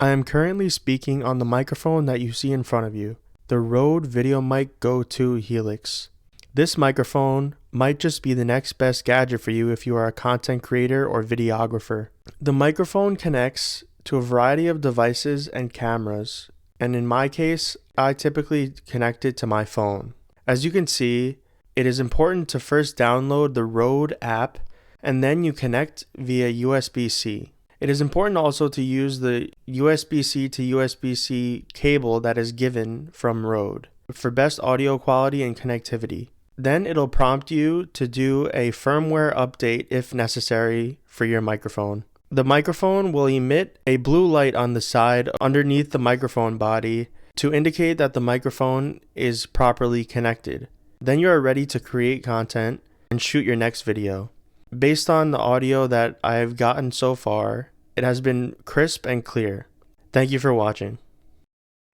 I am currently speaking on the microphone that you see in front of you, the RODE VideoMic GO II helix. This microphone might just be the next best gadget for you if you are a content creator or videographer. The microphone connects to a variety of devices and cameras, and in my case, I typically connect it to my phone. As you can see, it is important to first download the RODE app and then you connect via USB-C. It is important also to use the USB-C to USB-C cable that is given from RODE for best audio quality and connectivity. Then it'll prompt you to do a firmware update if necessary for your microphone. The microphone will emit a blue light on the side underneath the microphone body to indicate that the microphone is properly connected. Then you are ready to create content and shoot your next video. Based on the audio that I've gotten so far, it has been crisp and clear. Thank you for watching.